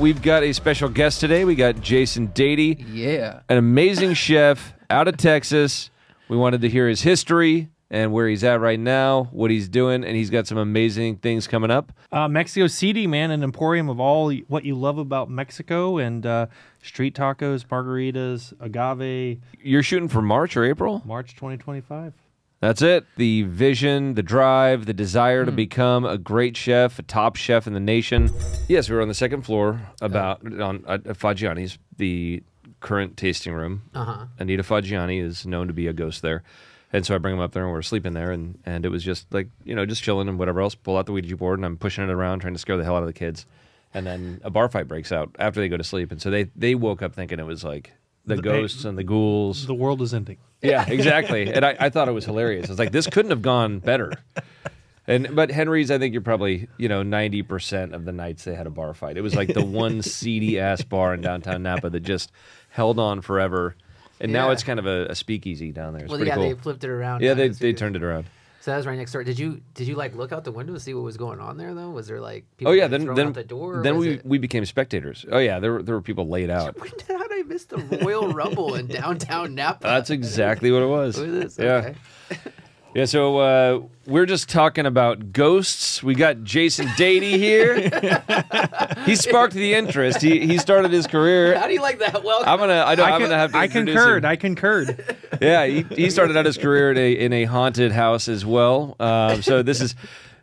we've got a special guest today. We got Jason Dady. Yeah. An amazing chef out of Texas. We wanted to hear his history and where he's at right now, what he's doing, and he's got some amazing things coming up. Mexico City, man, an emporium of all what you love about Mexico, and street tacos, margaritas, agave. You're shooting for March or April? March 2025. That's it. The vision, the drive, the desire to become a great chef, a top chef in the nation. Yes, we were on the second floor at Faggiani's, the current tasting room. Anita Faggiani is known to be a ghost there. And so I bring him up there, and we're sleeping there, and it was just like, you know, just chilling and whatever else. Pull out the Ouija board, and I'm pushing it around, trying to scare the hell out of the kids. And then a bar fight breaks out after they go to sleep. And so they woke up thinking it was like the ghosts and the ghouls. The world is ending. Yeah, exactly. And I thought it was hilarious. I was like, this couldn't have gone better. But Henry's, I think you're probably, 90% of the nights they had a bar fight. It was like the one seedy-ass bar in downtown Napa that just held on forever. And now it's kind of a speakeasy down there. It's pretty cool. They flipped it around. Yeah, they turned it around. So that was right next door. Did you like look out the window to see what was going on there though? Was there like people then out the door? Then we became spectators. Oh yeah, there were people laid out. How did I miss the Royal Rumble in downtown Napa? That's exactly what it was. What is this? Yeah. Okay. Yeah, so we're just talking about ghosts. We got Jason Dady here. He sparked the interest. He started his career. How do you like that? Well, I'm gonna have to. I concurred. Him. I concurred. Yeah, he started out his career in a haunted house as well. So this is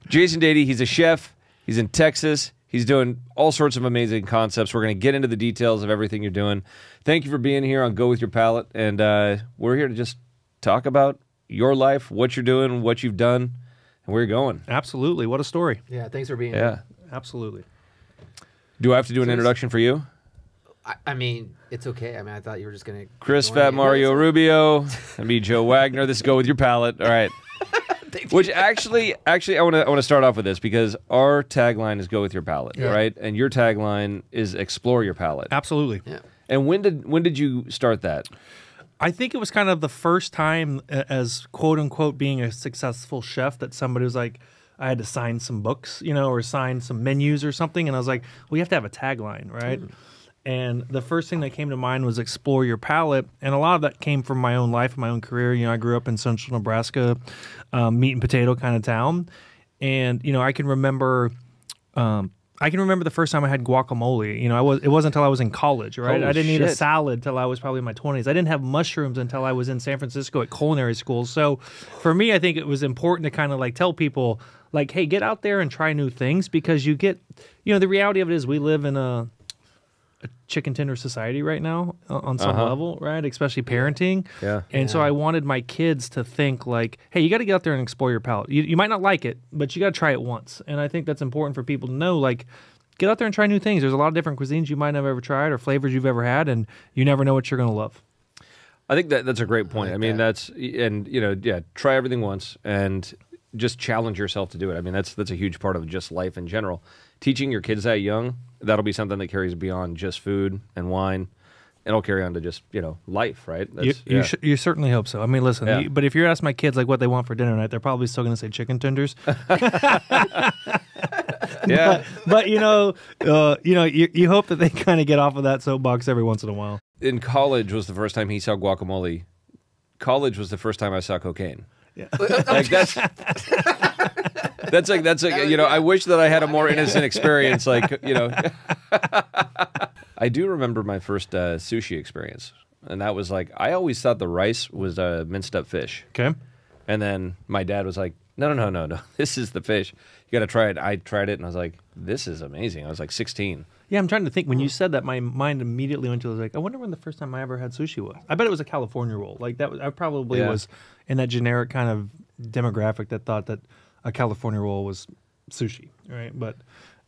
Jason Dady. He's a chef. He's in Texas. He's doing all sorts of amazing concepts. We're going to get into the details of everything you're doing. Thank you for being here on Go With Your Palate, and we're here to just talk about your life, what you're doing, what you've done, and where you're going. Absolutely. What a story. Yeah, thanks for being here. Absolutely. Do I have to do an introduction for you? I mean, it's okay. I mean, I thought you were just going to... Chris Fat Mario Rubio, and me, Joe Wagner. This is Go With Your Palate. All right. Which actually, I want to start off with this because our tagline is Go With Your Palate, right? And your tagline is Explore Your Palate. Absolutely. Yeah. And when did you start that? I think it was kind of the first time as quote-unquote being a successful chef that somebody was like, I had to sign some books, or sign some menus or something. And I was like, well, you have to have a tagline, right? And the first thing that came to mind was Explore Your Palate. And a lot of that came from my own life, my own career. I grew up in central Nebraska, meat and potato kind of town. And, I can remember... the first time I had guacamole. It wasn't until I was in college, right? I didn't eat a salad until I was probably in my 20s. I didn't have mushrooms until I was in San Francisco at culinary school. So for me, I think it was important to kind of like tell people, like, hey, get out there and try new things because you get, the reality of it is we live in a chicken tender society right now on some level, right? Especially parenting. Yeah. And so I wanted my kids to think like, hey, you got to get out there and explore your palate. You might not like it, but you got to try it once. And I think that's important for people to know, like, get out there and try new things. There's a lot of different cuisines you might not have ever tried or flavors you've ever had, and you never know what you're going to love. I think that's a great point. I mean, try everything once and just challenge yourself to do it. I mean, that's a huge part of just life in general. Teaching your kids that young, that'll be something that carries beyond just food and wine. It'll carry on to just, life, right? You certainly hope so. I mean, listen, but if you're asking my kids like what they want for dinner tonight, they're probably still going to say chicken tenders. Yeah. But you hope that they kind of get off of that soapbox every once in a while. In college was the first time he saw guacamole. College was the first time I saw cocaine. Yeah. Like that's I wish that I had a more innocent experience. Like, I do remember my first sushi experience, and that was like, I always thought the rice was minced up fish. Okay. And then my dad was like, no, this is the fish. You got to try it. I tried it, and I was like, this is amazing. I was like 16. Yeah, I'm trying to think. When you said that, my mind immediately went to, I was like, I wonder when the first time I ever had sushi was. I bet it was a California roll. Like that, I probably was in that generic kind of demographic that thought that a California roll was sushi, right? But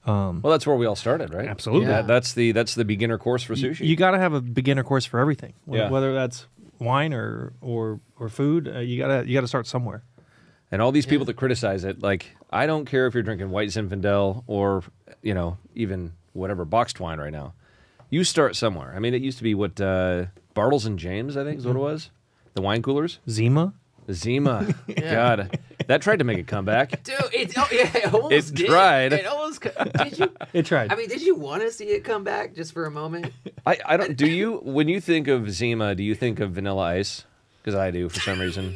well, that's where we all started, right? Absolutely. Yeah. That's the beginner course for sushi. You got to have a beginner course for everything, whether that's wine or food. You gotta start somewhere. And all these people that criticize it, like, I don't care if you're drinking white Zinfandel or, even whatever boxed wine right now. You start somewhere. I mean, it used to be what Bartles and James, I think, is what it was. The wine coolers. Zima. Zima. God, that tried to make a comeback. Dude, it almost It did. tried. It almost did you? It tried. I mean, did you want to see it come back just for a moment? I don't. Do you? When you think of Zima, do you think of Vanilla Ice? Because I do for some reason.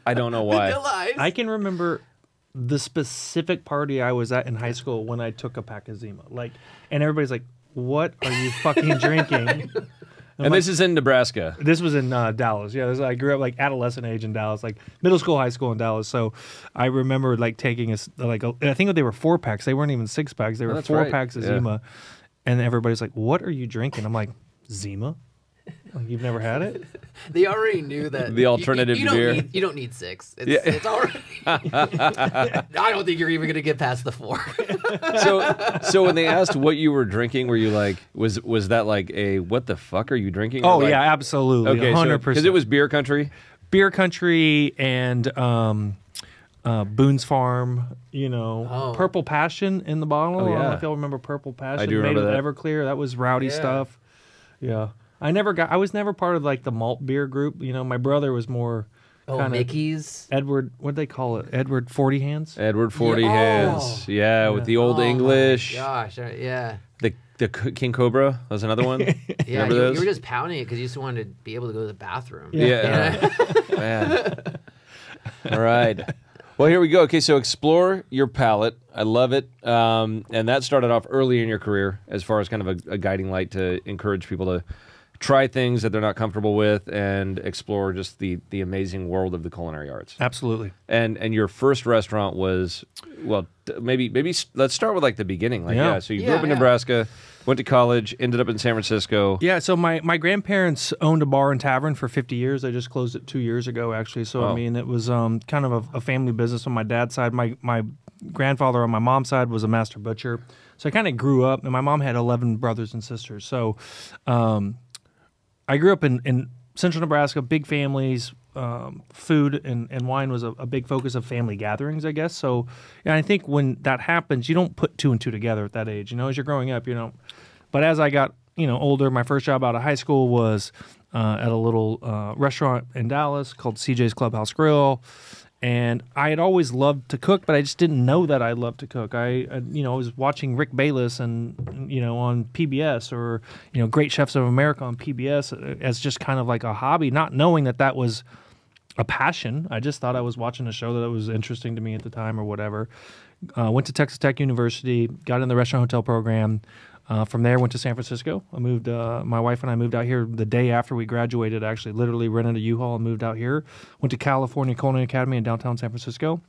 I don't know why. Vanilla Ice. I can remember the specific party I was at in high school when I took a pack of Zima. Like, and everybody's like, "What are you fucking drinking?" And this is in Nebraska. This was in Dallas. Yeah, I grew up like adolescent age in Dallas, like middle school, high school in Dallas. So I remember like taking I think they were 4-packs. They weren't even 6-packs. They were that's 4 right. packs of Yeah. Zima. And everybody's like, "What are you drinking?" I'm like, "Zima." Like, you've never had it? They already knew that The alternative you beer. You don't need 6. It's already. I don't think you're even gonna get past the 4. So when they asked what you were drinking, were you like, was that like a what the fuck are you drinking? Or Oh like, yeah, absolutely. okay, 100%. because it was beer country. Beer Country and Boone's Farm, Purple Passion in the bottle. Oh, I don't know yeah. if y'all remember Purple Passion. do made remember with that. Everclear. That was rowdy Yeah. stuff. Yeah. I was never part of like the malt beer group. My brother was more Oh, kind of Mickey's. Edward, what'd they call it? Edward 40 Hands? Edward 40 Yeah. Hands. Yeah, with the old Oh, English. My gosh, yeah. The King Cobra was another one. Yeah, Remember you those? were just pounding it because you just wanted to be able to go to the bathroom. Yeah. Man. All right. Well, here we go. Okay, so explore your palate. I love it. And that started off early in your career as far as kind of a guiding light to encourage people to try things that they're not comfortable with and explore just the amazing world of the culinary arts. Absolutely. And your first restaurant was, well, maybe let's start with like the beginning. Like, Yeah. so you grew up in Nebraska, went to college, ended up in San Francisco. Yeah, so my grandparents owned a bar and tavern for 50 years. They just closed it 2 years ago, actually. So, Oh. I mean, it was kind of a family business on my dad's side. My grandfather on my mom's side was a master butcher. So I kind of grew up, and my mom had 11 brothers and sisters. So I grew up in central Nebraska, big families. Food and wine was a big focus of family gatherings, I guess. So, I think when that happens, you don't put 2 and 2 together at that age. As you're growing up, But as I got older, my first job out of high school was at a little restaurant in Dallas called CJ's Clubhouse Grill. And I had always loved to cook, but I just didn't know that I loved to cook. I was watching Rick Bayless and on PBS or Great Chefs of America on PBS as just kind of like a hobby, not knowing that was a passion. I just thought I was watching a show that was interesting to me at the time or whatever. Went to Texas Tech University, got in the restaurant hotel program. From there, went to San Francisco. I moved. My wife and I moved out here the day after we graduated. Actually, literally rented a U-Haul and moved out here. Went to California Culinary Academy in downtown San Francisco.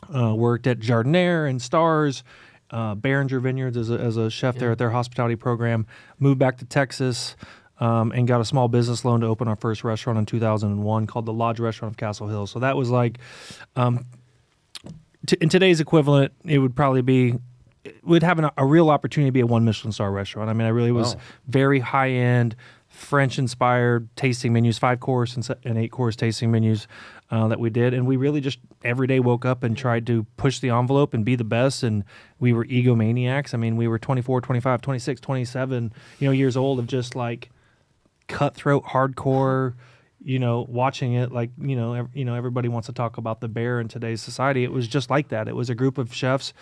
Worked at Jardiniere and Stars, Behringer Vineyards as a chef there at their hospitality program. Moved back to Texas and got a small business loan to open our first restaurant in 2001 called the Lodge Restaurant of Castle Hill. So that was like, in today's equivalent, it would probably be. Would have a real opportunity to be a 1 Michelin star restaurant. I mean, I really was very high-end, French-inspired tasting menus, 5-course and 8-course tasting menus that we did. And we really just every day woke up and tried to push the envelope and be the best. And we were egomaniacs. I mean, we were 24, 25, 26, 27, years old of just like cutthroat, hardcore, watching it like, everybody wants to talk about the bear in today's society. It was just like that. It was a group of chefs.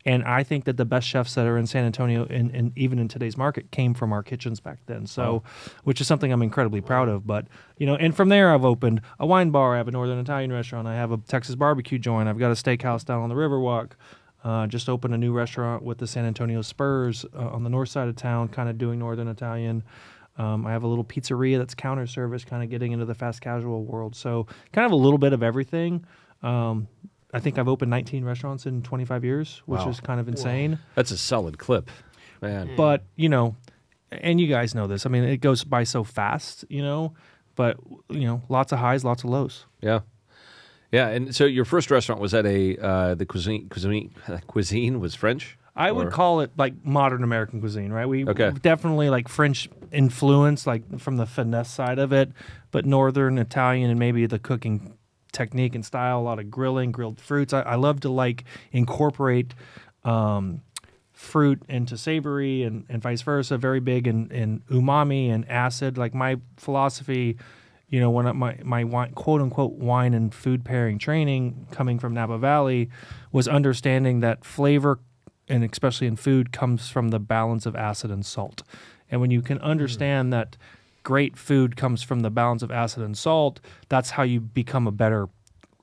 And I think that the best chefs that are in San Antonio and even in today's market came from our kitchens back then. So, which is something I'm incredibly proud of. But, and from there I've opened a wine bar. I have a Northern Italian restaurant. I have a Texas barbecue joint. I've got a steakhouse down on the Riverwalk. Just opened a new restaurant with the San Antonio Spurs on the north side of town, kind of doing Northern Italian. I have a little pizzeria that's counter service, kind of getting into the fast casual world. So kind of a little bit of everything. I think I've opened 19 restaurants in 25 years, which is kind of insane. That's a solid clip, man. But, and you guys know this. I mean, it goes by so fast, but, lots of highs, lots of lows. Yeah. Yeah, and so your first restaurant was at the cuisine was French? I would call it like modern American cuisine, right? We Okay. definitely like French influence, like from the finesse side of it, but Northern Italian and maybe the cooking technique and style, a lot of grilling, grilled fruits. I love to like incorporate fruit into savory and vice versa. Very big in umami and acid. Like my philosophy You know, when my wine, quote unquote wine and food pairing training coming from Napa Valley was understanding that flavor, and especially in food, comes from the balance of acid and salt. And when you can understand that great food comes from the balance of acid and salt, that's how you become a better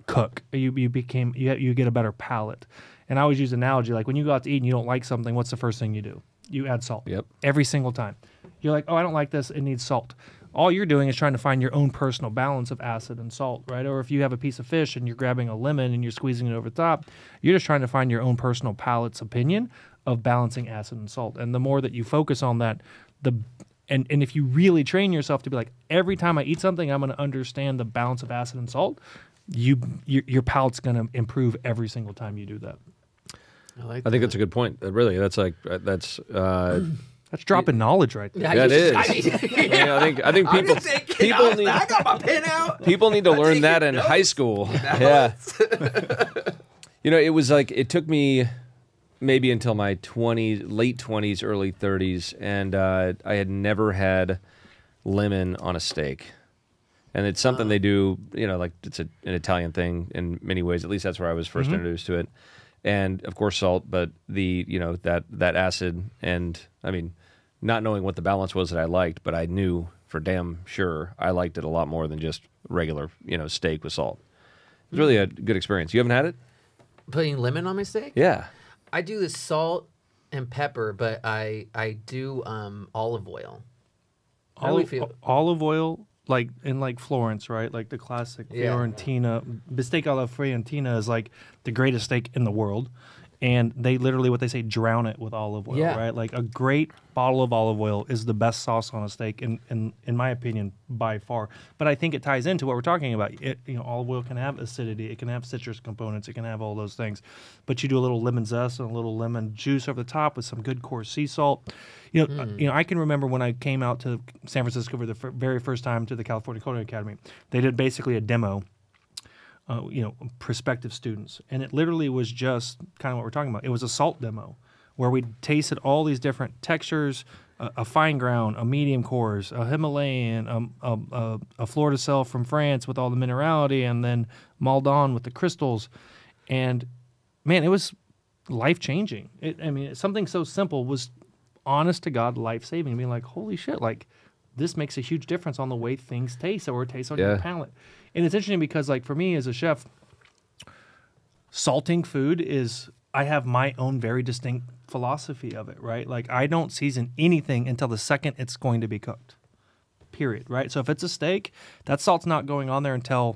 cook. You get a better palate. And I always use an analogy, like when you go out to eat and you don't like something, what's the first thing you do? You add salt. Yep. Every single time. You're like, oh, I don't like this, it needs salt. All you're doing is trying to find your own personal balance of acid and salt, right? Or if you have a piece of fish and you're grabbing a lemon and you're squeezing it over the top, you're just trying to find your own personal palate's opinion of balancing acid and salt. And the more that you focus on that, and if you really train yourself to be like, every time I eat something, I'm going to understand the balance of acid and salt, your palate's going to improve every single time you do that. I think that's a good point. Really, that's That's dropping knowledge right there. Yeah, it is. I think people need. I got my pen out. People need to learn that in high school. Yeah. You know, it was like it took me maybe until my late 20s, early 30s, and I had never had lemon on a steak. And it's something they do, you know, like it's an Italian thing in many ways. At least that's where I was first introduced to it. And of course salt, but that acid, and I mean, not knowing what the balance was that I liked, but I knew for damn sure I liked it a lot more than just regular, steak with salt. It was really a good experience. You haven't had it? Putting lemon on my steak? Yeah. I do the salt and pepper, but I do olive oil. How do we feel? Olive oil, like in Florence, right? Like the classic Fiorentina. Bistec alla Fiorentina is like the greatest steak in the world. And they literally, what they say, drown it with olive oil, right? Like a great bottle of olive oil is the best sauce on a steak, in my opinion, by far. But I think it ties into what we're talking about. Olive oil can have acidity, it can have citrus components, it can have all those things. But you do a little lemon zest and a little lemon juice over the top with some good coarse sea salt. I can remember when I came out to San Francisco for the very first time to the California Culinary Academy. They did basically a demo. Prospective students. And it literally was just kind of what we're talking about. It was a salt demo where we tasted all these different textures, a fine ground, a medium coarse, a Himalayan, a fleur de sel from France with all the minerality, and then Maldon with the crystals. And man, it was life-changing. Something so simple was honest to God life-saving. Being like, holy shit, like this makes a huge difference on the way things taste or taste on your palate. And it's interesting because, like, for me as a chef, salting food I have my own very distinct philosophy of it, right? Like, I don't season anything until the second it's going to be cooked, period, right? So if it's a steak, that salt's not going on there until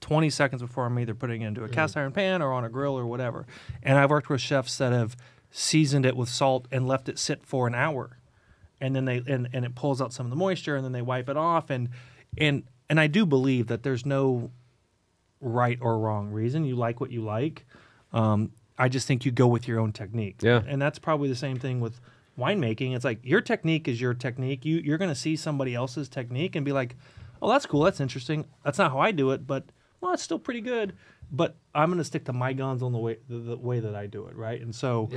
20 seconds before I'm either putting it into a cast iron pan or on a grill or whatever. And I've worked with chefs that have seasoned it with salt and left it sit for an hour. And then and it pulls out some of the moisture, and then they wipe it off. And I do believe that there's no right or wrong reason. You like what you like. I just think you go with your own technique. Yeah. And that's probably the same thing with winemaking. It's like your technique is your technique. You're going to see somebody else's technique and be like, oh, that's cool. That's interesting. That's not how I do it, but well, it's still pretty good. But I'm going to stick to my guns on the way that I do it, right? And so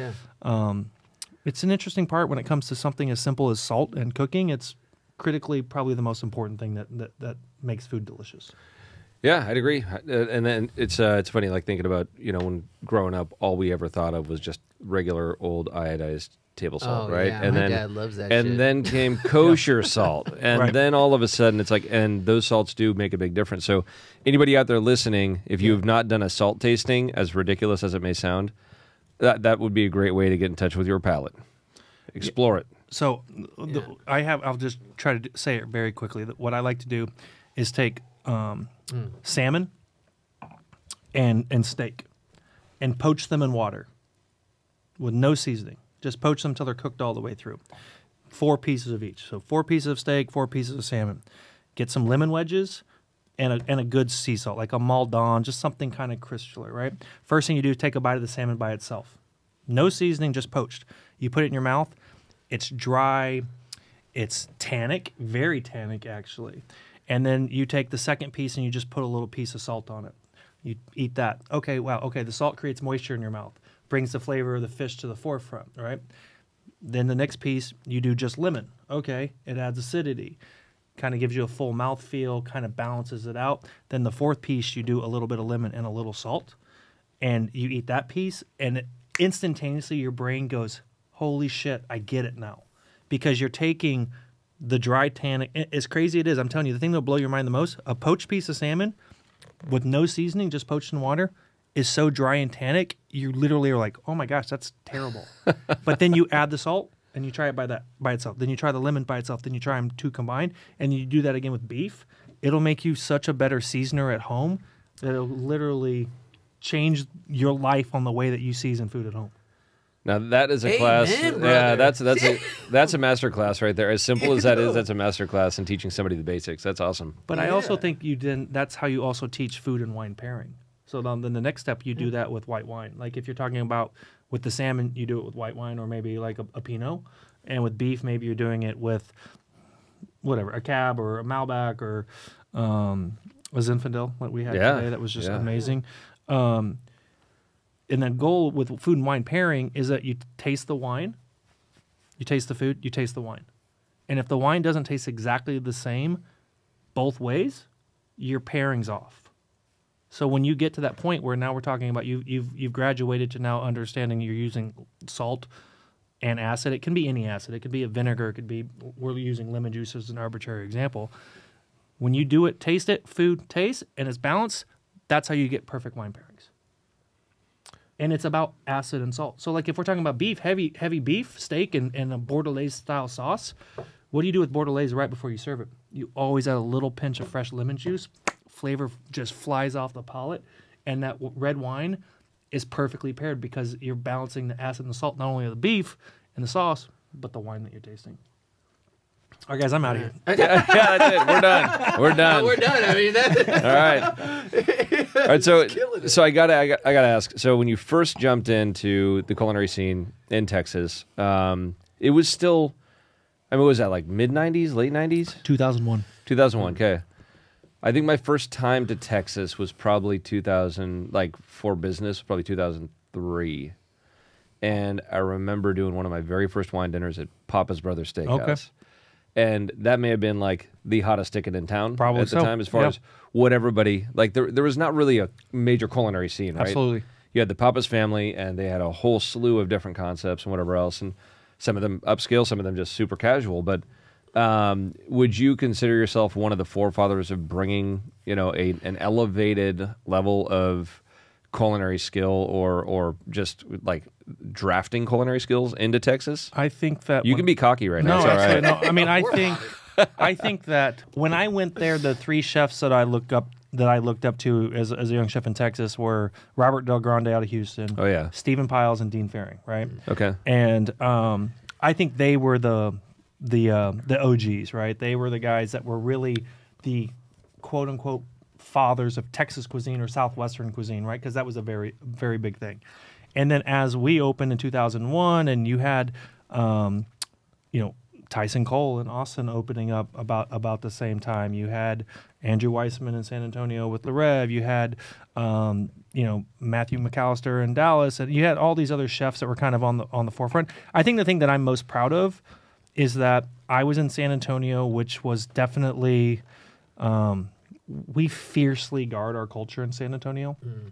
it's an interesting part when it comes to something as simple as salt and cooking. It's critically probably the most important thing that makes food delicious. Yeah, I'd agree. And then it's funny, like thinking about, when growing up, all we ever thought of was just regular old iodized table salt, right? Yeah, and my then dad loves that and shit. then came kosher salt. And then all of a sudden it's like, and those salts do make a big difference. So anybody out there listening, if you have not done a salt tasting, as ridiculous as it may sound, that would be a great way to get in touch with your palate. Explore it. So I'll just try to say it very quickly. What I like to do is take salmon and steak and poach them in water with no seasoning. Just poach them until they're cooked all the way through. 4 pieces of each. So 4 pieces of steak, 4 pieces of salmon. Get some lemon wedges and a good sea salt, like a Maldon, just something kind of crystalline, right? First thing you do is take a bite of the salmon by itself. No seasoning, just poached. You put it in your mouth. It's dry. It's tannic, very tannic, actually. And then you take the second piece and you just put a little piece of salt on it. You eat that. Okay, wow. Okay, the salt creates moisture in your mouth, brings the flavor of the fish to the forefront, right? Then the next piece, you do just lemon. Okay, it adds acidity. kind of gives you a full mouth feel, kind of balances it out. Then the fourth piece, you do a little bit of lemon and a little salt, and you eat that piece, and instantaneously your brain goes, holy shit, I get it now. Because you're taking the dry tannic, as crazy it is, I'm telling you, the thing that'll blow your mind the most, a poached piece of salmon with no seasoning, just poached in water, is so dry and tannic, you literally are like, oh my gosh, that's terrible. But then you add the salt, and you try it by itself. Then you try the lemon by itself. Then you try them two combined, and you do that again with beef. It'll make you such a better seasoner at home that it'll literally change your life on the way that you season food at home. Now that is a class. Yeah, that's a master class right there. As simple as that is, that's a master class in teaching somebody the basics. That's awesome. But I also think that's how you also teach food and wine pairing. So then the next step, you do that with white wine. Like if you're talking about with the salmon, you do it with white wine or maybe like a Pinot. And with beef, maybe you're doing it with whatever, a Cab or a Malbec or a Zinfandel like we had today. That was just amazing. And the goal with food and wine pairing is that you taste the wine, you taste the food, you taste the wine. And if the wine doesn't taste exactly the same both ways, your pairing's off. So when you get to that point where now we're talking about you've graduated to now understanding you're using salt and acid. It can be any acid. It could be a vinegar. It could be, we're using lemon juice as an arbitrary example. When you do it, taste it, food taste, and it's balanced, that's how you get perfect wine pairings. And it's about acid and salt. So like if we're talking about beef, heavy beef, steak, and a Bordelaise style sauce, what do you do with Bordelaise right before you serve it? You always add a little pinch of fresh lemon juice. Flavor just flies off the palate, and that red wine is perfectly paired because you're balancing the acid and the salt, not only of the beef and the sauce, but the wine that you're tasting. All right, guys, I'm out of here. Yeah, that's it. We're done. We're done. We're done. I mean, All right. All right. So I gotta ask. So when you first jumped into the culinary scene in Texas, it was still, I mean, what was that, like mid '90s, late '90s? 2001. 2001. Okay. I think my first time to Texas was probably 2000, like for business, probably 2003. And I remember doing one of my very first wine dinners at Papa's Brothers Steakhouse. Okay. And that may have been like the hottest ticket in town probably at the time as far as what everybody, like there was not really a major culinary scene, right? Absolutely. You had the Papa's family and they had a whole slew of different concepts and whatever else. And some of them upscale, some of them just super casual. But would you consider yourself one of the forefathers of bringing, you know, an elevated level of culinary skill or just like drafting culinary skills into Texas? I think that you can be cocky right now. No, it's all right. no. I mean, I think that when I went there, the three chefs that I looked up to as a young chef in Texas were Robert Del Grande out of Houston. Oh yeah. Stephen Piles and Dean Faring, right? Okay. And I think they were the OGs, right? They were the guys that were really the quote unquote fathers of Texas cuisine or Southwestern cuisine, right? Because that was a very, very big thing. And then as we opened in 2001, and you had, Tyson Cole in Austin opening up about the same time. You had Andrew Weissman in San Antonio with Le Rev. You had, Matthew McAllister in Dallas, and you had all these other chefs that were kind of on the forefront. I think the thing that I'm most proud of is that I was in San Antonio, which was definitely, we fiercely guard our culture in San Antonio. Mm.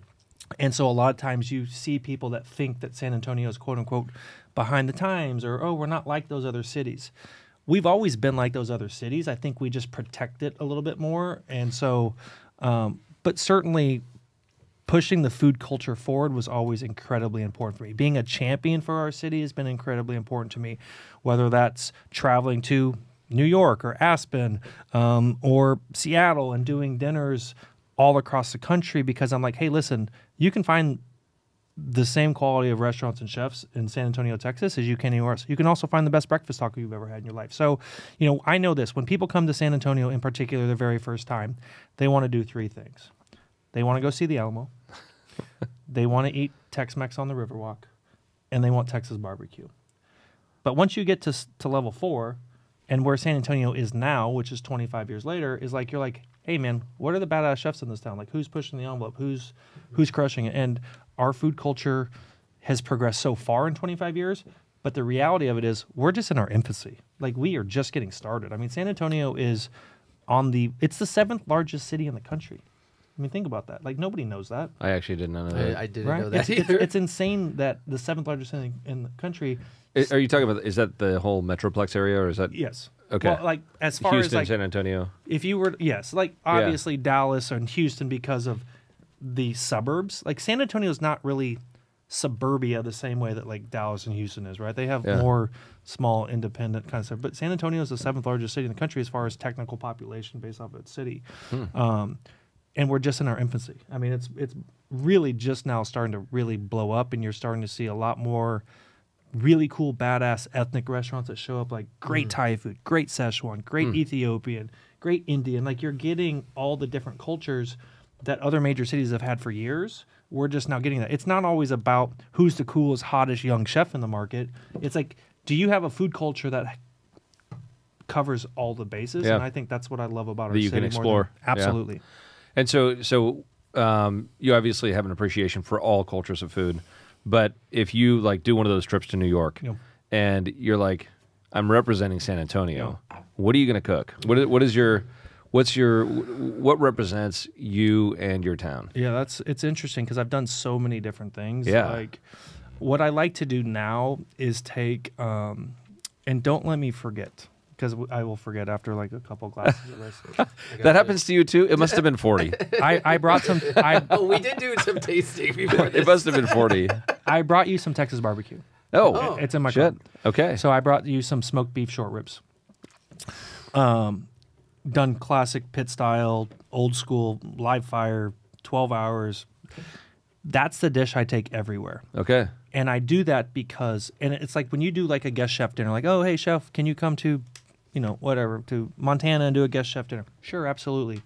And so a lot of times you see people that think that San Antonio is quote unquote behind the times or, oh, we're not like those other cities. We've always been like those other cities. I think we just protect it a little bit more. And so, but certainly pushing the food culture forward was always incredibly important for me. Being a champion for our city has been incredibly important to me, whether that's traveling to New York or Aspen or Seattle and doing dinners all across the country, because I'm like, hey, listen, you can find the same quality of restaurants and chefs in San Antonio, Texas as you can anywhere else. You can also find the best breakfast taco you've ever had in your life. So, I know this. When people come to San Antonio in particular the very first time, they want to do three things. They want to go see the Alamo. They want to eat Tex-Mex on the Riverwalk. And they want Texas barbecue. But once you get to level 4, and where San Antonio is now, which is 25 years later, is like, you're like, hey man, what are the badass chefs in this town? Like, who's pushing the envelope? Who's crushing it? And our food culture has progressed so far in 25 years But the reality of it is we're just in our infancy. Like, we are just getting started. I mean, San Antonio is it's the 7th largest city in the country. I mean, think about that. Like, nobody knows that. I actually didn't know that. I didn't Right? know that either. It's insane that the 7th largest city in the country. Are you talking about, is that the whole Metroplex area, or is that? Yes. Okay. Well, like, as far Houston, as like, San Antonio. if you were, yes, like obviously Dallas and Houston because of the suburbs. Like, San Antonio is not really suburbia the same way that like Dallas and Houston is, right? They have more small, independent kind of stuff. But San Antonio is the 7th largest city in the country as far as technical population based off of its city. And we're just in our infancy. I mean, it's really just now starting to really blow up, and you're starting to see a lot more really cool, badass ethnic restaurants that show up, like great Thai food, great Szechuan, great Ethiopian, great Indian. Like, you're getting all the different cultures that other major cities have had for years. We're just now getting that. It's not always about who's the coolest, hottest young chef in the market. It's like, do you have a food culture that covers all the bases? Yeah. And I think that's what I love about our That you city. can explore. Absolutely. And so you obviously have an appreciation for all cultures of food, but if you like do one of those trips to New York and you're like, I'm representing San Antonio, what are you going to cook? What represents you and your town? Yeah, it's interesting because I've done so many different things. Yeah. Like, what I like to do now is take, and don't let me forget, because I will forget after like a couple glasses of this. That happens to you too? It must have been 40. I brought some. Oh, we did do some tasting before this. It must have been 40. I brought you some Texas barbecue. Oh, It's in my shit. car. Okay. So I brought you some smoked beef short ribs. Done classic pit style, old school, live fire, 12 hours. That's the dish I take everywhere. Okay. And I do that because, and it's like when you do like a guest chef dinner, like, oh, hey, chef, can you come to, whatever, to Montana and do a guest chef dinner? Sure, absolutely.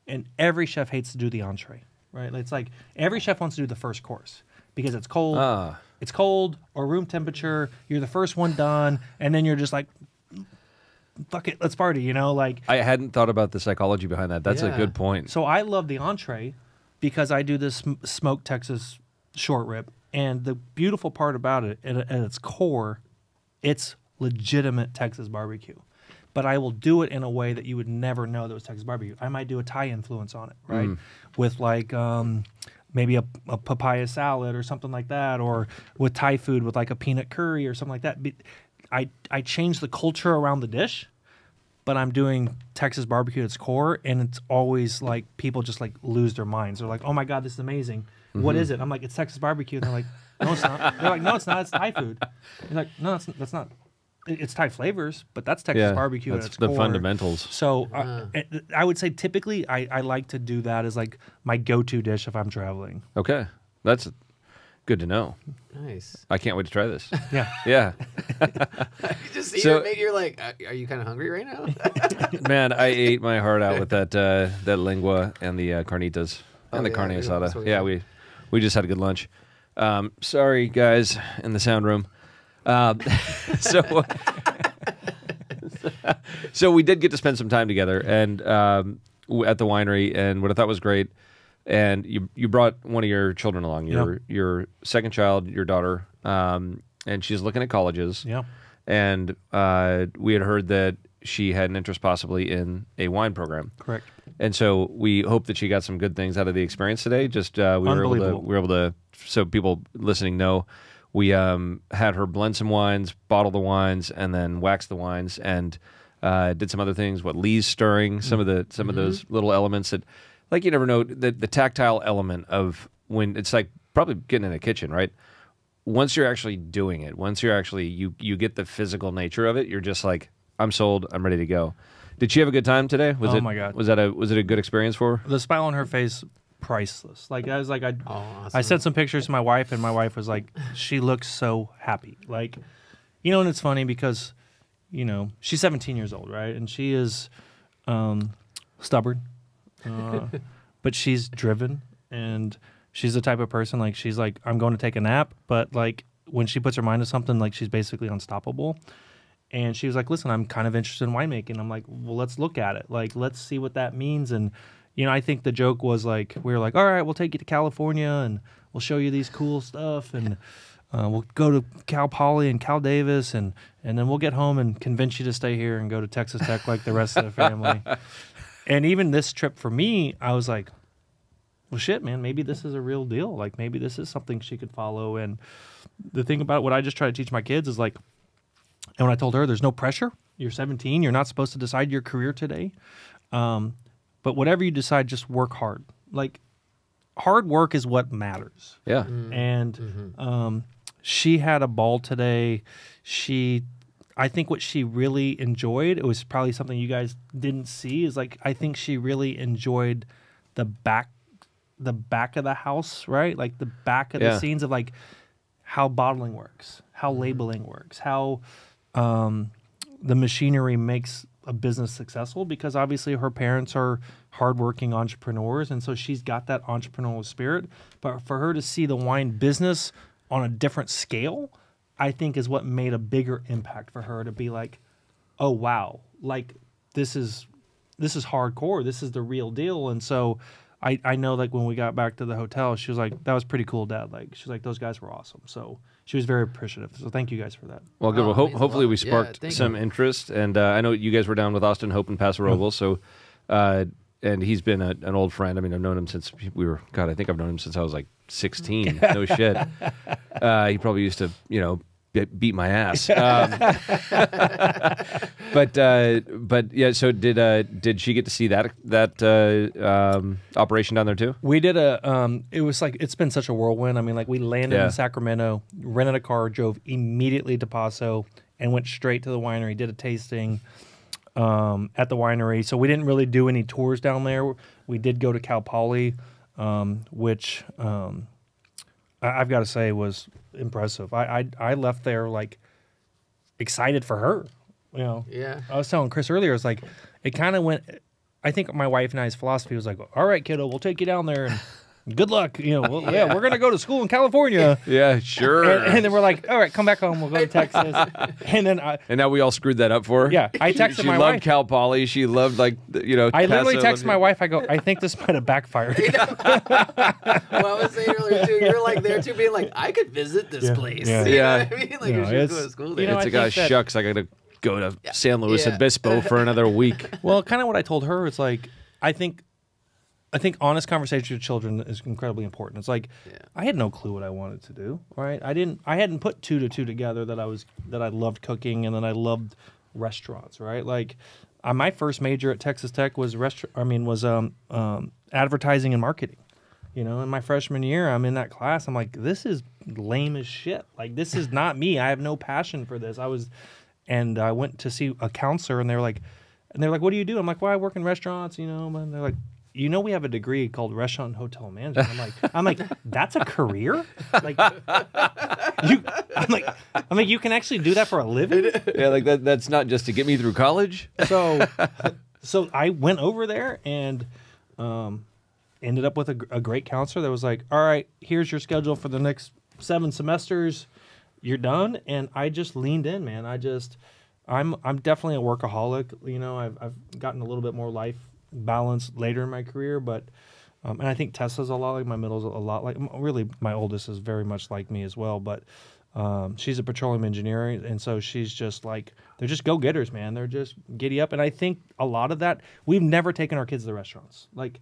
And every chef hates to do the entree, right? It's like every chef wants to do the first course because it's cold. It's cold or room temperature. You're the first one done. And then you're just like, fuck it, let's party, like. I hadn't thought about the psychology behind that. That's a good point. So I love the entree because I do this smoked Texas short rib. And the beautiful part about it, at its core, it's legitimate Texas barbecue. But I will do it in a way that you would never know that was Texas barbecue. I might do a Thai influence on it, right? With like maybe a papaya salad or something like that, or with Thai food with like a peanut curry or something like that. I change the culture around the dish, but I'm doing Texas barbecue at its core, and it's always like people just like lose their minds. They're like, oh my God, this is amazing. What is it? I'm like, it's Texas barbecue. And they're like, no, it's not. They're like, no, it's not. It's Thai food. You're like, no, that's not. It's Thai flavors, but that's Texas barbecue at its the core. fundamentals. So I would say typically I like to do that as like my go-to dish if I'm traveling. Okay. That's good to know. Nice. I can't wait to try this. Yeah. Yeah. You just see it, maybe you're like, are you kind of hungry right now? Man, I ate my heart out with that lingua and the carnitas and the carne asada. Yeah, we just had a good lunch. Sorry, guys, in the sound room. So we did get to spend some time together and at the winery, and what I thought was great. And you brought one of your children along, your second child, your daughter, and she's looking at colleges. Yeah. And we had heard that she had an interest possibly in a wine program. Correct. And so we hope that she got some good things out of the experience today. Just we were able to, so people listening know, we had her blend some wines, bottle the wines, and then wax the wines, and did some other things. Lee's stirring, some of those little elements that, like, you never know, the tactile element of when it's like probably getting in a kitchen, right? Once you're actually doing it, once you're actually you get the physical nature of it, you're just like, I'm sold, I'm ready to go. Did she have a good time today? My God. Was it a good experience for her? The smile on her face, priceless. Like, I was like, awesome. I sent some pictures to my wife, and my wife was like, she looks so happy. Like, and it's funny because, she's 17 years old, right? And she is stubborn, but she's driven, and she's the type of person, like, she's like, I'm going to take a nap, but like when she puts her mind to something, like, she's basically unstoppable. And she was like, listen, I'm kind of interested in winemaking. I'm like, well, let's look at it. Like, let's see what that means. And, I think the joke was like, we were like, all right, we'll take you to California and we'll show you these cool stuff. And We'll go to Cal Poly and Cal Davis, and then we'll get home and convince you to stay here and go to Texas Tech like the rest of the family. And even this trip for me, I was like, well, shit, man, maybe this is a real deal. Like, maybe this is something she could follow. And the thing about what I just try to teach my kids is, like, and when I told her there's no pressure, you're 17, you're not supposed to decide your career today. But whatever you decide, just work hard. Like, hard work is what matters. Yeah. And she had a ball today. I think what she really enjoyed, it was probably something you guys didn't see, is like, I think she really enjoyed the back of the house, right? Like the back of the scenes of like how bottling works, how labeling works, how the machinery makes a business successful, because obviously her parents are hardworking entrepreneurs, and so she's got that entrepreneurial spirit. But for her to see the wine business on a different scale, I think is what made a bigger impact for her, to be like, oh wow, like this is hardcore, this is the real deal. And so I know, like, when we got back to the hotel, she was like, that was pretty cool, Dad. Like, she's like, those guys were awesome. So she was very appreciative. So thank you guys for that. Well, good. Well, hopefully we sparked some interest. And I know you guys were down with Austin Hope and Paso Robles. So, and he's been an old friend. I mean, I've known him since I think I've known him since I was like 16. No shit. He probably used to, beat my ass. But yeah. So did she get to see that operation down there too? We did it was like, it's been such a whirlwind. I mean, like, we landed in Sacramento, rented a car, drove immediately to Paso, and went straight to the winery, did a tasting at the winery. So we didn't really do any tours down there. We did go to Cal Poly, which I've got to say was impressive. I left there like excited for her. Yeah. I was telling Chris earlier, it's like, it kind of went. I think my wife and I's philosophy was like, all right, kiddo, we'll take you down there and good luck. We're gonna go to school in California. Yeah, sure. And then we're like, all right, come back home. We'll go to Texas. And now we all screwed that up for her. Yeah, I texted my wife. She loved Cal Poly. She loved I literally texted my wife. I go, I think this might have backfired. Well, I was saying earlier too, you're like there too, being like, I could visit this place. Yeah. You know what I mean? Like, you should go to school there. It's like, oh, shucks, I gotta go to San Luis Obispo for another week. Well, kind of what I told her, it's like, I think honest conversation with children is incredibly important. It's like, I had no clue what I wanted to do, right? I hadn't put two to two together that I loved cooking and that I loved restaurants, right? Like, my first major at Texas Tech was advertising and marketing. In my freshman year, I'm in that class. I'm like, this is lame as shit. Like, this is not me. I have no passion for this. And I went to see a counselor, and they were like, what do you do? I'm like, well, I work in restaurants, And they're like, we have a degree called restaurant and hotel management. I'm like, that's a career? Like, I'm like, you can actually do that for a living? Yeah, like that's not just to get me through college. So I went over there and ended up with a great counselor that was like, all right, here's your schedule for the next 7 semesters. You're done. And I just leaned in, man. I'm definitely a workaholic. I've gotten a little bit more life balance later in my career, but and I think Tessa's a lot like my middle's a lot like, really my oldest is very much like me as well, but she's a petroleum engineer, and so she's just like, they're just go-getters, man. They're just giddy up. And I think a lot of that, we've never taken our kids to the restaurants. Like,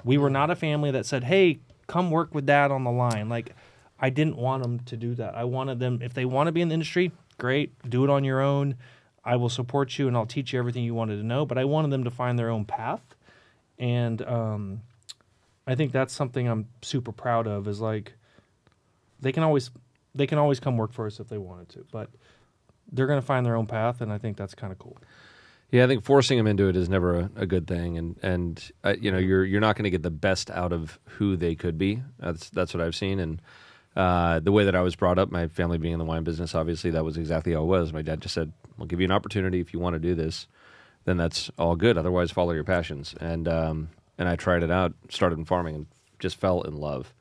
we were not a family that said, hey, come work with Dad on the line. Like, I didn't want them to do that. I wanted them, if they want to be in the industry, great, do it on your own. I will support you and I'll teach you everything you wanted to know, but I wanted them to find their own path. And I think that's something I'm super proud of, is like, they can always come work for us if they wanted to, but they're going to find their own path, and I think that's kind of cool. Yeah, I think forcing them into it is never a good thing, and you're not going to get the best out of who they could be. That's what I've seen, and the way that I was brought up, my family being in the wine business, obviously that was exactly how it was. My dad just said, "We'll give you an opportunity if you want to do this, then that's all good. Otherwise, follow your passions." And I tried it out, started in farming, and just fell in love.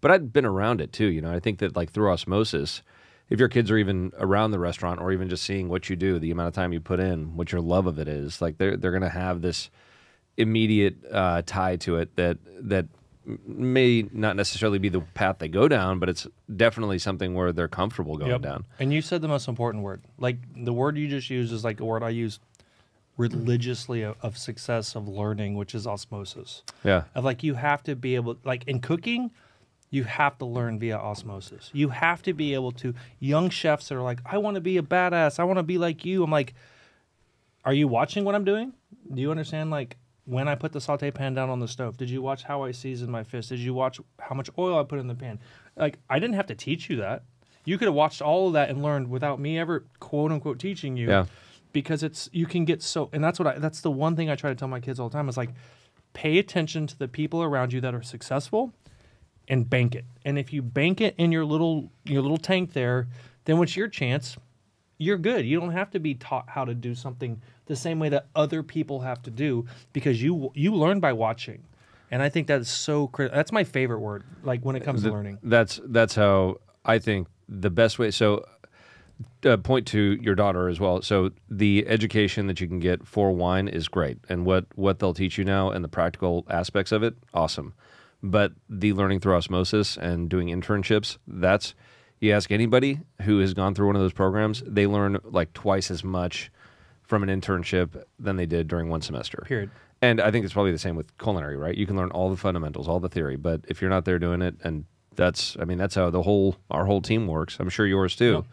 But I'd been around it too. I think that, like, through osmosis, if your kids are even around the restaurant or even just seeing what you do, the amount of time you put in, what your love of it is, like, they're going to have this immediate tie to it that may not necessarily be the path they go down, but it's definitely something where they're comfortable going down. And you said the most important word. Like the word you just used is like a word I use religiously of success of learning, which is osmosis. Yeah. Of like you have to be able, like in cooking, you have to learn via osmosis. You have to be able to, young chefs that are like, I want to be a badass. I want to be like you. I'm like, are you watching what I'm doing? Do you understand like when I put the saute pan down on the stove? Did you watch how I seasoned my fish? Did you watch how much oil I put in the pan? Like I didn't have to teach you that. You could have watched all of that and learned without me ever quote unquote teaching you. Yeah. Because you can get so, and that's the one thing I try to tell my kids all the time is like, pay attention to the people around you that are successful and bank it. And if you bank it in your little tank there, then what's your chance? You're good. You don't have to be taught how to do something the same way that other people have to do because you learn by watching. And I think that's so critical. That's my favorite word, like when it comes to learning. That's how I think the best way. So point to your daughter as well. So the education that you can get for wine is great. And what they'll teach you now and the practical aspects of it, awesome. But the learning through osmosis and doing internships, that's, you ask anybody who has gone through one of those programs, they learn like twice as much from an internship than they did during one semester. Period. And I think it's probably the same with culinary, right? You can learn all the fundamentals, all the theory, but if you're not there doing it, and that's how our whole team works. I'm sure yours too. Yep.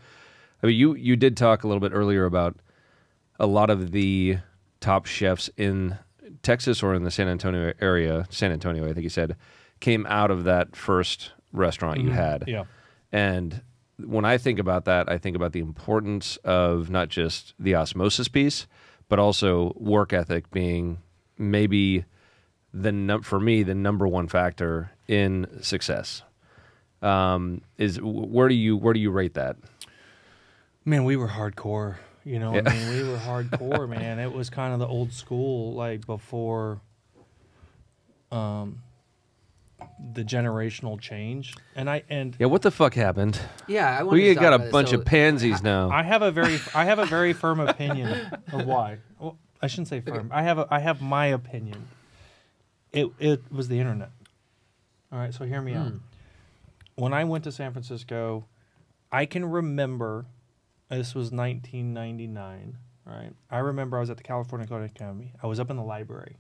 I mean, you did talk a little bit earlier about a lot of the top chefs in Texas or in the San Antonio area, San Antonio, I think you said, came out of that first restaurant you had. Yeah. And when I think about that, I think about the importance of not just the osmosis piece, but also work ethic being maybe for me, the number one factor in success. Where do you rate that? Man, we were hardcore. You know, Yeah. I mean, we were hardcore, man. It was kind of the old school, like before the generational change. Yeah, what the fuck happened? Yeah, We got a bunch of pansies now. I have a very firm opinion of why. Well, I shouldn't say firm. I have my opinion. It was the internet. All right, so hear me out. When I went to San Francisco, I can remember, this was 1999, right? I remember I was at the California Culinary Academy. I was up in the library.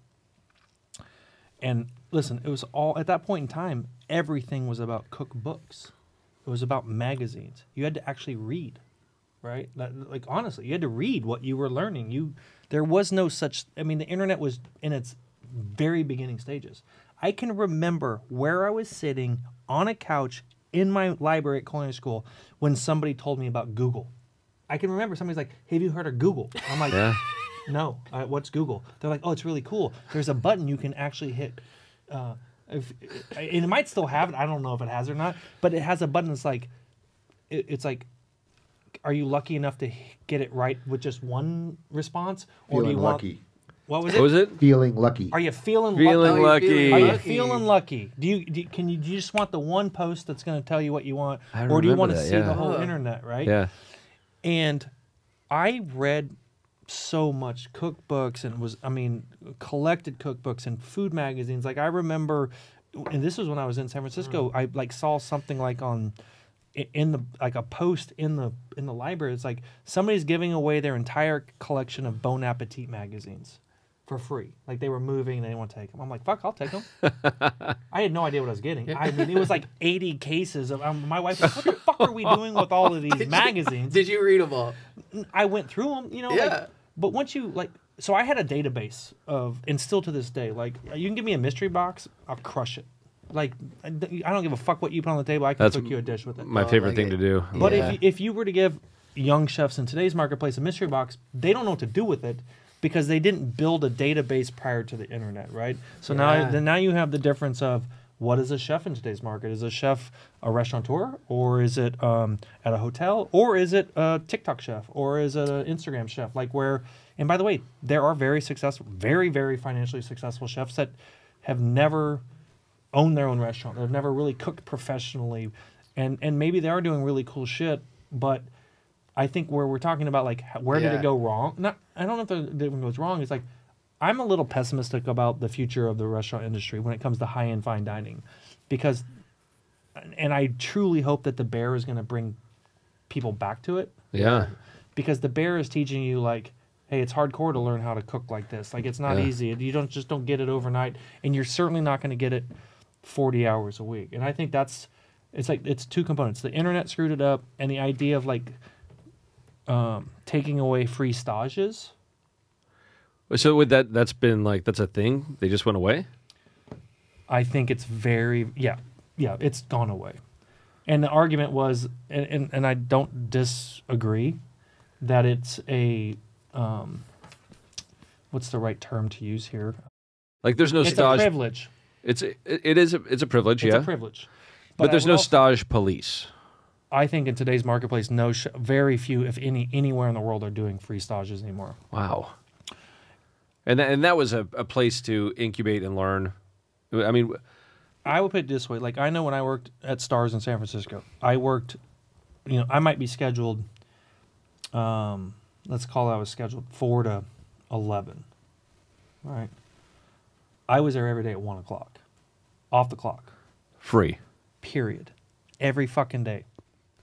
And listen, it was all, at that point in time, everything was about cookbooks. It was about magazines. You had to actually read, right? Like, honestly, you had to read what you were learning. There was no such, I mean, the internet was in its very beginning stages. I can remember where I was sitting on a couch in my library at culinary school when somebody told me about Google. I can remember somebody's like, "Have you heard of Google?" I'm like, Yeah. "No, what's Google?" They're like, "Oh, it's really cool. There's a button you can actually hit. And it might still have it. I don't know if it has or not, but it has a button that's like, it's like, are you lucky enough to get it right with just one response, or do you want?" Lucky. What was What was it? Feeling lucky. Are you feeling Feeling lucky. Are you feeling lucky? Do you just want the one post that's going to tell you what you want, I or do you remember want to that, see yeah. the whole internet, right? Yeah. And I read so much cookbooks and collected cookbooks and food magazines. Like I remember, and this was when I was in San Francisco, I like saw something like a post in the library. It's like somebody's giving away their entire collection of Bon Appetit magazines for free. Like they were moving and they didn't want to take them. I'm like, fuck, I'll take them. I had no idea what I was getting. I mean, it was like 80 cases of. My wife was like, what the fuck are we doing with all of these magazines? Did you read them all? I went through them, you know. Yeah. Like, but once you like, so I had a database of, and still to this day, like you can give me a mystery box, I'll crush it. Like I don't give a fuck what you put on the table. I can That's cook you a dish with it. My favorite thing to do. But Yeah. if you were to give young chefs in today's marketplace a mystery box, they don't know what to do with it because they didn't build a database prior to the internet, right? So now you have the difference of what is a chef in today's market? Is a chef a restaurateur, or is it at a hotel, or is it a TikTok chef, or is it an Instagram chef? Like where, and by the way, there are very successful, very, very financially successful chefs that have never owned their own restaurant. They've never really cooked professionally, and maybe they are doing really cool shit. But I think where we're talking about like where did it go wrong? I don't know if the difference goes wrong. It's like I'm a little pessimistic about the future of the restaurant industry when it comes to high-end fine dining, because, and I truly hope that the Bear is going to bring people back to it. Yeah. Because the Bear is teaching you, like, hey, it's hardcore to learn how to cook like this. Like, it's not easy. You don't get it overnight, and you're certainly not going to get it 40 hours a week. And I think it's two components. The internet screwed it up, and the idea of, like, taking away free stages. So that's been like, that's a thing? They just went away? I think it's it's gone away. And the argument was, and I don't disagree, that it's a, what's the right term to use here? Like, there's no It's stage. a privilege. It's a privilege, It's yeah. a privilege. But there's I no would stage police. I think in today's marketplace, very few, if any, anywhere in the world are doing free stages anymore. Wow. And that was a place to incubate and learn. I mean, I would put it this way. Like, I know when I worked at Stars in San Francisco, I worked, I might be scheduled, let's call it I was scheduled 4 to 11. All right. I was there every day at 1 o'clock. Off the clock. free. Period. Every fucking day.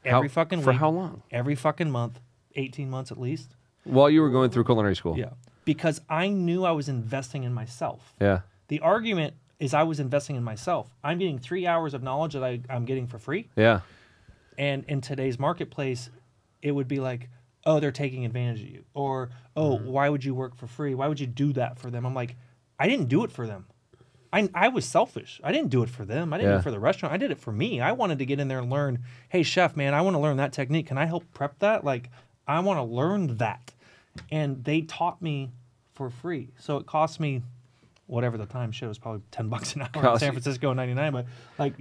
Every fucking week. For how long? Every fucking month. 18 months at least. While you were going through culinary school. Yeah. Because I knew I was investing in myself. Yeah. The argument is I was investing in myself. I'm getting 3 hours of knowledge that I'm getting for free. Yeah. And in today's marketplace, it would be like, oh, they're taking advantage of you. Or, oh, why would you work for free? Why would you do that for them? I'm like, I didn't do it for them. I was selfish. I didn't do it for them. I didn't do it for the restaurant. I did it for me. I wanted to get in there and learn, hey, chef, man, I want to learn that technique. Can I help prep that? Like, I want to learn that. And they taught me for free. So it cost me whatever the time shows, probably $10 an hour in San Francisco in 99. But like,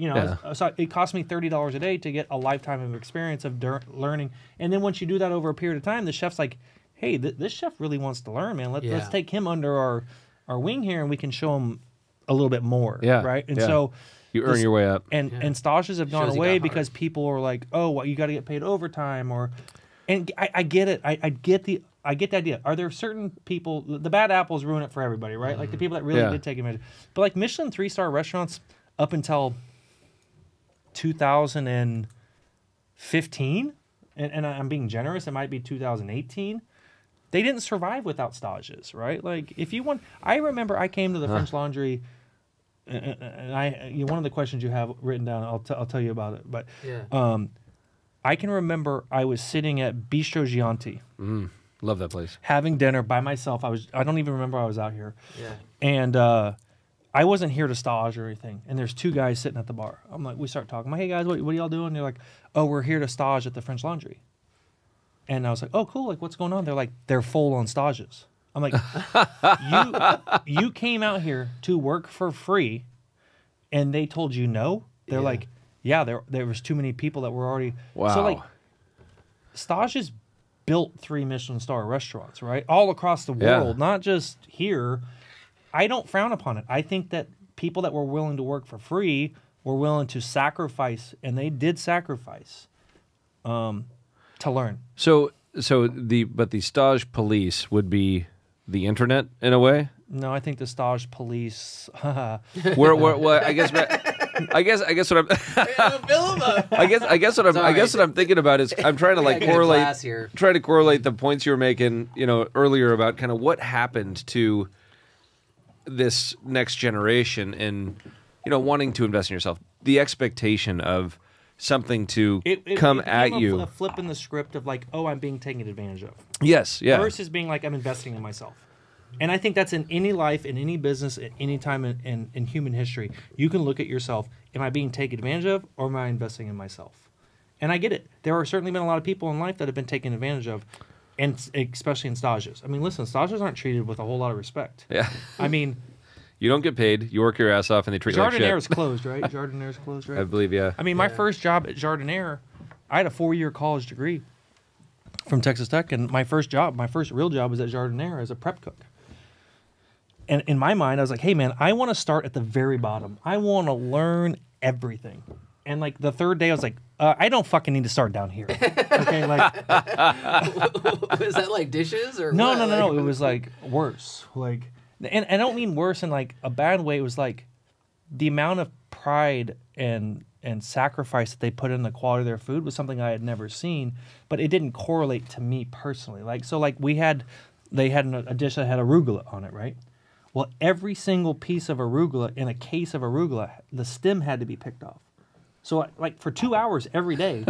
so it cost me $30 a day to get a lifetime of experience of learning. And then once you do that over a period of time, the chef's like, hey, this chef really wants to learn, man. Let's take him under our wing here and we can show him a little bit more. Yeah. Right. And so you earn your way up. And stages have gone away because people are like, oh, well, you got to get paid overtime and I get it. I get the idea. Are there certain people, the bad apples ruin it for everybody, right? Like the people that really did take advantage. But like Michelin 3-star restaurants up until 2015, and I'm being generous, it might be 2018, they didn't survive without stages, right? Like if you want, I remember I came to the French Laundry, and one of the questions you have written down, I'll tell you about it. But I can remember I was sitting at Bistro Gianti. Love that place. Having dinner by myself. I don't even remember I was out here. Yeah. And I wasn't here to stage or anything. And there's two guys sitting at the bar. I'm like, we start talking. I'm like, hey guys, what are y'all doing? They're like, oh, we're here to stage at the French Laundry. And I was like, oh, cool. Like, what's going on? They're like, they're full on stages. I'm like, you came out here to work for free, and they told you no. They're like, yeah, there was too many people that were already. Wow. So like, stages built 3 Michelin star restaurants, right? All across the world, not just here. I don't frown upon it. I think that people that were willing to work for free were willing to sacrifice, and they did sacrifice to learn. So the stage police would be the internet in a way. No, I think the stage police. Well, I guess what I'm. I guess what I'm thinking about is I'm trying to like correlate the points you were making, earlier about kind of what happened to this next generation and wanting to invest in yourself, the expectation of something to come at you. A flip in the script of like, oh, I'm being taken advantage of. Yes, yeah. Versus being like, I'm investing in myself. And I think that's in any life, in any business, at any time in human history. You can look at yourself. Am I being taken advantage of, or am I investing in myself? And I get it. There are certainly been a lot of people in life that have been taken advantage of, and especially in stages. I mean, listen, stages aren't treated with a whole lot of respect. Yeah. I mean, you don't get paid. You work your ass off, and they treat you like shit. Jardinière's closed, right? Jardinière's closed, right? I believe, yeah. I mean, my first job at Jardinière, I had a 4-year college degree from Texas Tech, and my first real job was at Jardinière as a prep cook. And in my mind, I was like, hey, man, I want to start at the very bottom. I want to learn everything. And like the third day, I was like, I don't fucking need to start down here. Okay, like. Was that like dishes or No. It was like worse. Like And I don't mean worse in like a bad way. It was like the amount of pride and sacrifice that they put in the quality of their food was something I had never seen, but it didn't correlate to me personally. Like, so like they had a dish that had arugula on it, right? Well, every single piece of arugula in a case of arugula, the stem had to be picked off. So like for 2 hours every day,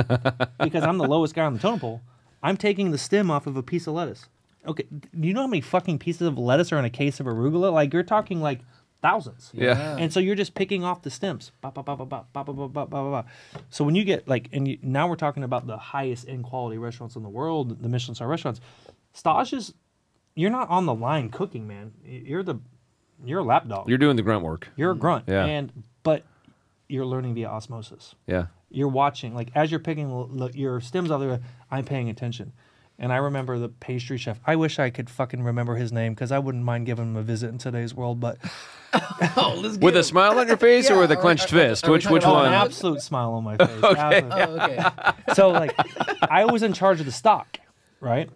because I'm the lowest guy on the totem pole, I'm taking the stem off of a piece of lettuce. Okay, do you know how many fucking pieces of lettuce are in a case of arugula? Like, you're talking like thousands. Yeah. And so you're just picking off the stems. Ba, ba, ba, ba, ba, ba, ba, ba, ba, ba, ba. So when you get like, now we're talking about the highest end quality restaurants in the world, the Michelin star restaurants. Stages, you're not on the line cooking, man. You're a lapdog. You're doing the grunt work. You're a grunt. Yeah. But you're learning via osmosis. Yeah. You're watching, like as you're picking your stems off the, I'm paying attention. And I remember the pastry chef. I wish I could fucking remember his name because I wouldn't mind giving him a visit in today's world. But with a smile on your face or with a clenched fist? Which one? An absolute smile on my face. Okay. Okay. So like, I was in charge of the stock, right?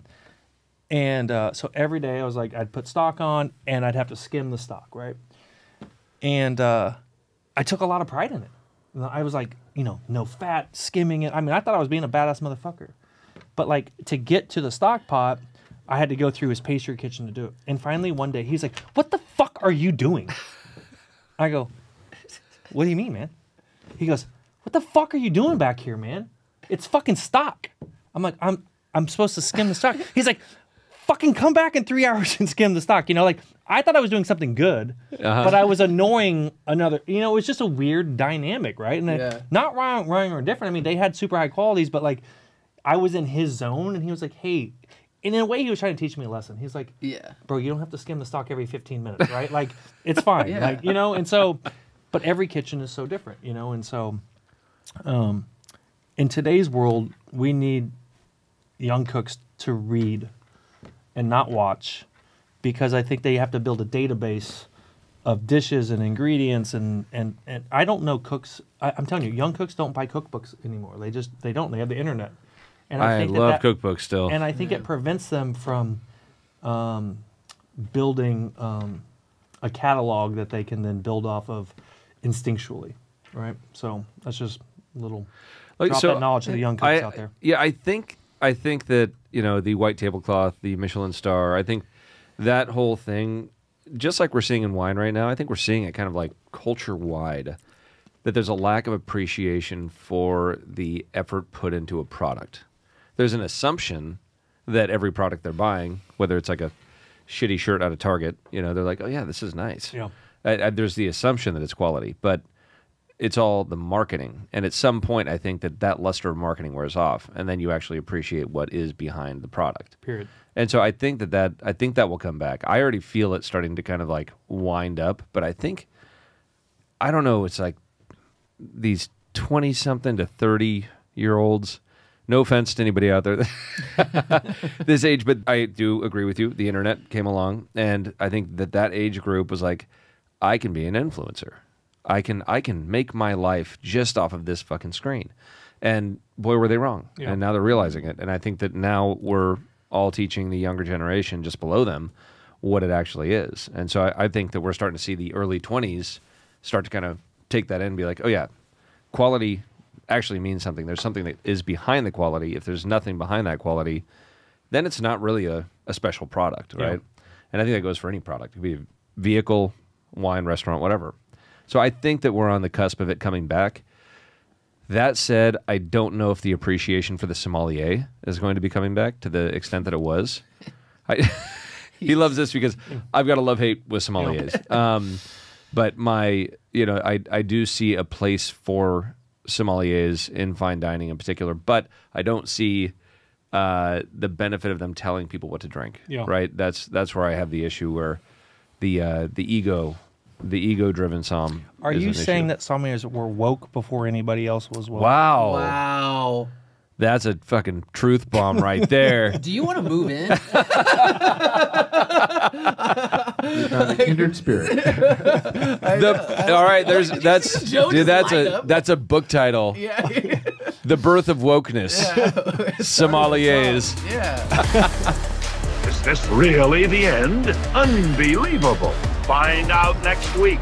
And so every day I was like, I'd put stock on and I'd have to skim the stock, right? And I took a lot of pride in it. I was like, no fat, skimming it. I mean, I thought I was being a badass motherfucker. But like, to get to the stock pot, I had to go through his pastry kitchen to do it. And finally one day he's like, what the fuck are you doing? I go, what do you mean, man? He goes, what the fuck are you doing back here, man? It's fucking stock. I'm like, I'm supposed to skim the stock. He's like, fucking come back in 3 hours and skim the stock. Like, I thought I was doing something good, but I was annoying another. It was just a weird dynamic, right? And not wrong or different. I mean, they had super high qualities, but like, I was in his zone, and he was like, hey, and in a way, he was trying to teach me a lesson. He's like, yeah, bro, you don't have to skim the stock every 15 minutes, right? Like, it's fine. Like, and so, but every kitchen is so different, and so, in today's world, we need young cooks to read and not watch, because I think they have to build a database of dishes and ingredients, and I don't know cooks. I'm telling you, young cooks don't buy cookbooks anymore. They don't. They have the internet. And I think love cookbooks still. And I think it prevents them from building a catalog that they can then build off of instinctually, right? So that's just a little drop that knowledge to the young cooks out there. Yeah, I think that, the white tablecloth, the Michelin star, I think that whole thing, just like we're seeing in wine right now, I think we're seeing it kind of like culture-wide, that there's a lack of appreciation for the effort put into a product. There's an assumption that every product they're buying, whether it's like a shitty shirt out of Target, they're like, oh yeah, this is nice. Yeah. There's the assumption that it's quality, but it's all the marketing. And at some point, I think that luster of marketing wears off, and then you actually appreciate what is behind the product. Period. And so I think that will come back. I already feel it starting to kind of like wind up, but I don't know, it's like these 20-something to 30-year-olds. No offense to anybody out there this age, but I do agree with you. The internet came along, and I think that age group was like, I can be an influencer. I can make my life just off of this fucking screen. And boy, were they wrong. Yeah. And now they're realizing it. And I think that now we're all teaching the younger generation just below them what it actually is. And so I think that we're starting to see the early 20s start to kind of take that in and be like, oh yeah, quality actually means something. There's something that is behind the quality. If there's nothing behind that quality, then it's not really a special product, right? Yeah. And I think that goes for any product. It could be a vehicle, wine, restaurant, whatever. So I think that we're on the cusp of it coming back. That said, I don't know if the appreciation for the sommelier is going to be coming back to the extent that it was. He loves this because I've got a love-hate with sommeliers. But I do see a place for sommeliers in fine dining in particular, but I don't see the benefit of them telling people what to drink. Yeah. Right? That's where I have the issue, where the ego-driven somm. Are you saying that sommeliers were woke before anybody else was woke? Wow. That's a fucking truth bomb right there. Do you want to move in? A kindred spirit. All right, that's a book title. Yeah. The birth of wokeness. Yeah. Sommeliers. Yeah. This this really the end? Unbelievable. Find out next week